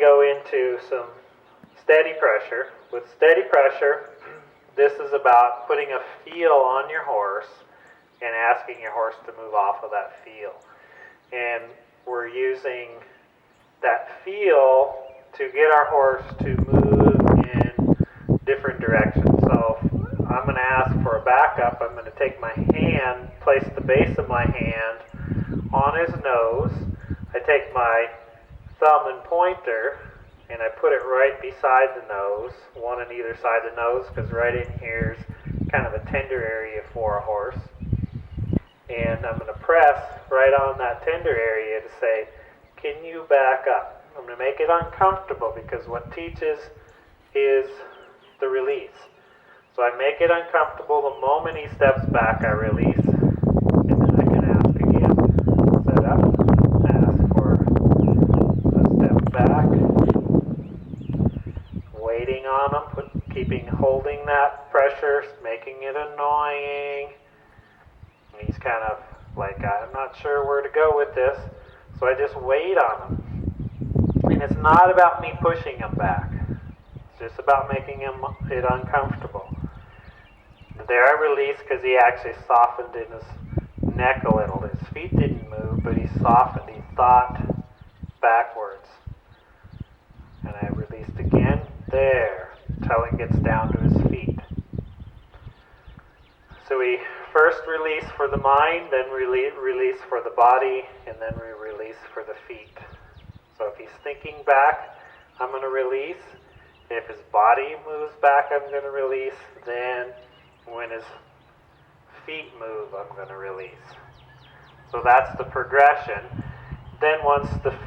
go into some steady pressure. With steady pressure, this is about putting a feel on your horse and asking your horse to move off of that feel. And we're using that feel to get our horse to move in different directions. So I'm going to ask for a backup. I'm going to take my hand, place the base of my hand on his nose. I take my thumb and pointer and I put it right beside the nose, one on either side of the nose, because right in here is kind of a tender area for a horse. And I'm going to press right on that tender area to say, can you back up? I'm going to make it uncomfortable because what teaches is the release. So I make it uncomfortable. The moment he steps back, I release. And then I can ask again. Set up. Ask for a step back. Waiting on him. Holding that pressure. Making it annoying. And he's kind of like, I'm not sure where to go with this. So I just wait on him. And it's not about me pushing him back. It's just about making it uncomfortable. There I release because he actually softened in his neck a little. His feet didn't move, but he softened. He thought backwards. And I released again there, until he gets down to his feet. So we first release for the mind, then release for the body, and then we release for the feet. So if he's thinking back, I'm going to release. If his body moves back, I'm going to release. Then when his feet move, I'm going to release. So that's the progression. Then once the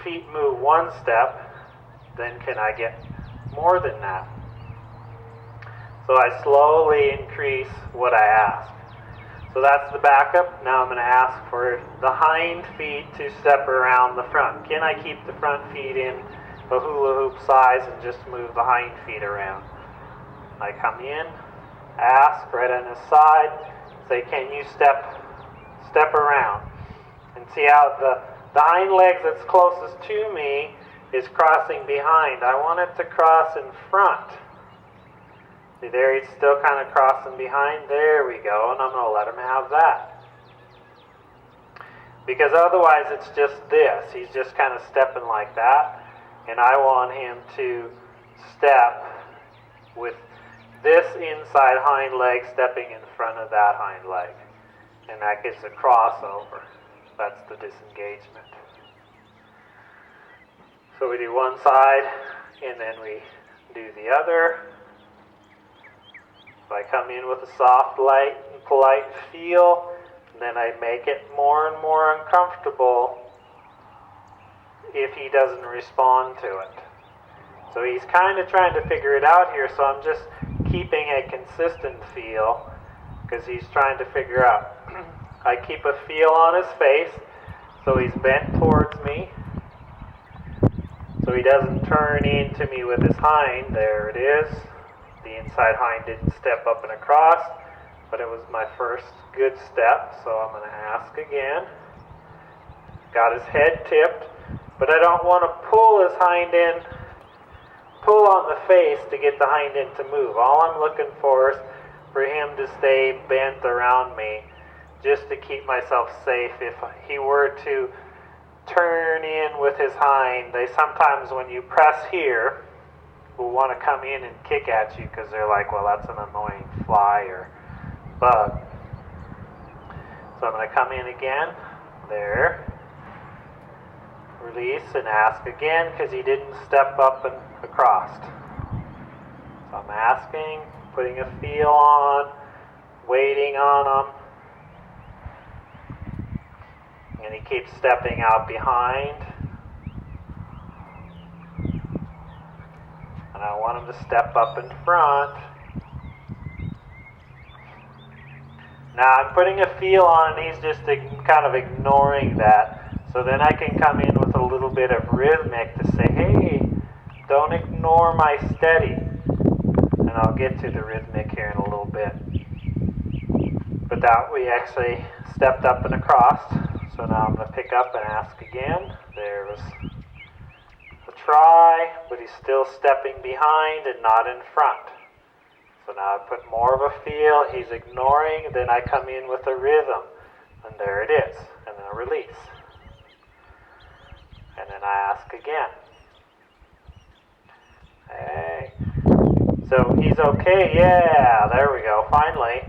feet move one step, then can I get more than that? So I slowly increase what I ask. So that's the backup. Now I'm going to ask for the hind feet to step around the front. Can I keep the front feet in a hula hoop size and just move the hind feet around? I come in, ask right on his side, say, can you step around? And see how the hind leg that's closest to me is crossing behind. I want it to cross in front. See there, he's still kind of crossing behind. There we go, and I'm going to let him have that. Because otherwise it's just this. He's just kind of stepping like that. And I want him to step with this inside hind leg stepping in front of that hind leg. And that gives a crossover. That's the disengagement. So we do one side, and then we do the other. So I come in with a soft, light, and polite feel, and then I make it more and more uncomfortable if he doesn't respond to it. So he's kind of trying to figure it out here, so I'm just keeping a consistent feel, because he's trying to figure out. I keep a feel on his face, so he's bent towards me, so he doesn't turn into me with his hind. There it is. The inside hind didn't step up and across, but it was my first good step, so I'm going to ask again. Got his head tipped, but I don't want to pull his hind in, pull on the face to get the hind in to move. All I'm looking for is for him to stay bent around me, just to keep myself safe. If he were to turn in with his hind, they sometimes, when you press here, will want to come in and kick at you because they're like, well, that's an annoying fly or bug. So I'm going to come in again. There. Release and ask again because he didn't step up and across. So I'm asking, putting a feel on, waiting on him. And he keeps stepping out behind. And I want him to step up in front. Now I'm putting a feel on and he's just kind of ignoring that. So then I can come in with a little bit of rhythmic to say, hey, don't ignore my steady. And I'll get to the rhythmic here in a little bit. But that we actually stepped up and across. So now I'm going to pick up and ask again. There was a try, but he's still stepping behind and not in front. So now I put more of a feel, he's ignoring, then I come in with a rhythm, and there it is, and then a release. And then I ask again. Hey. So he's okay, yeah, there we go, finally.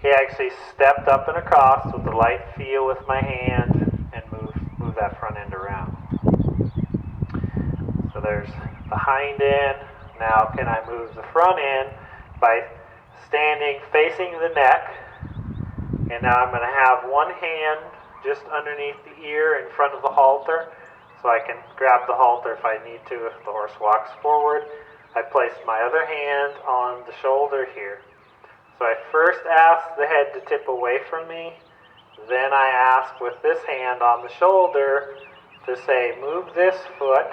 He actually stepped up and across with a light feel with my hand and move that front end around. So there's the hind end. Now can I move the front end by standing facing the neck, and now I'm going to have one hand just underneath the ear in front of the halter, so I can grab the halter if I need to if the horse walks forward. I place my other hand on the shoulder here. So I first ask the head to tip away from me, then I ask with this hand on the shoulder to say, move this foot,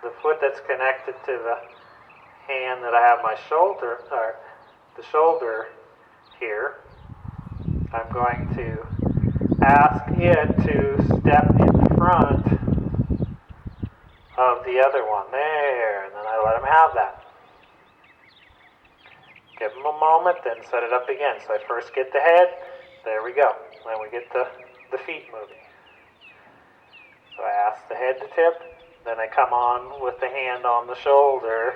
the foot that's connected to the hand that I have my shoulder, or the shoulder here. I'm going to ask it to step in front of the other one there, and then I let him have that. Give him a moment, then set it up again. So I first get the head, there we go. Then we get the feet moving. So I ask the head to tip, then I come on with the hand on the shoulder,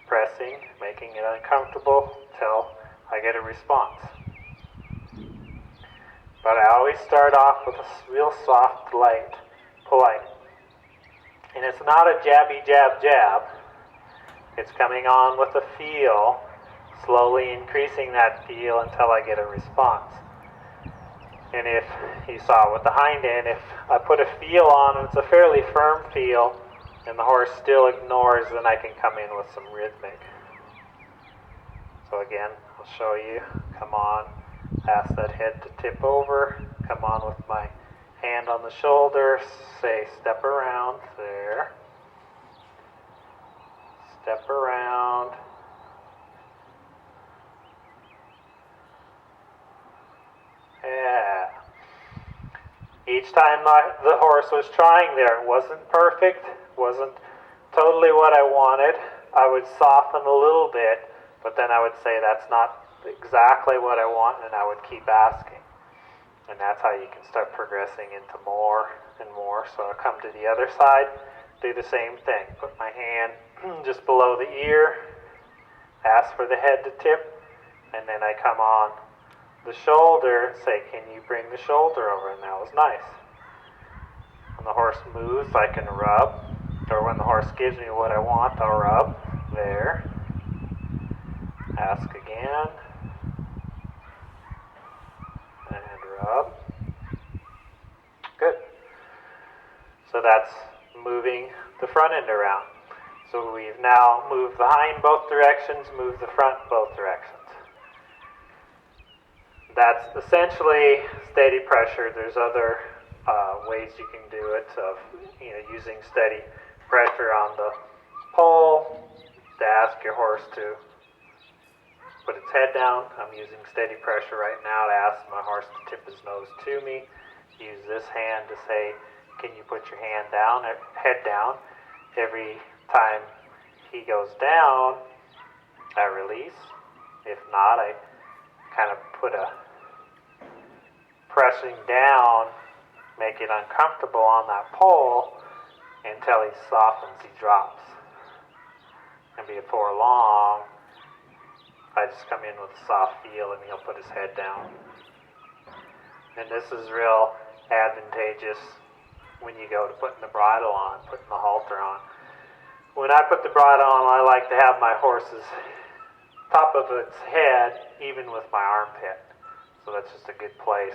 pressing, making it uncomfortable till I get a response. But I always start off with a real soft, light, polite. And it's not a jabby jab jab. It's coming on with a feel, slowly increasing that feel until I get a response. And if you saw with the hind end, if I put a feel on and it's a fairly firm feel and the horse still ignores, then I can come in with some rhythmic. So again, I'll show you. Come on, ask that head to tip over, come on with my hand on the shoulder, say step around there, step around, yeah. Each time the horse was trying there, it wasn't perfect, wasn't totally what I wanted. I would soften a little bit, but then I would say that's not exactly what I want, and I would keep asking. And that's how you can start progressing into more and more. So I'll come to the other side, do the same thing. Put my hand just below the ear, ask for the head to tip, and then I come on the shoulder, say, can you bring the shoulder over? And that was nice. When the horse moves, I can rub, or when the horse gives me what I want, I'll rub there. Ask again. And rub. Good. So that's moving the front end around. So we've now moved the hind both directions, moved the front both directions. That's essentially steady pressure. There's other ways you can do it, of using steady pressure on the pole to ask your horse to put its head down. I'm using steady pressure right now to ask my horse to tip his nose to me. Use this hand to say, can you put your hand down, head down? Every time he goes down, I release. If not, I kind of put a pressing down, make it uncomfortable on that pole until he softens, he drops. And before long, I just come in with a soft feel and he'll put his head down. And this is real advantageous when you go to putting the bridle on, putting the halter on. When I put the bridle on, I like to have my horse's top of its head even with my armpit. So that's just a good place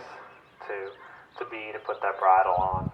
to be to put that bridle on.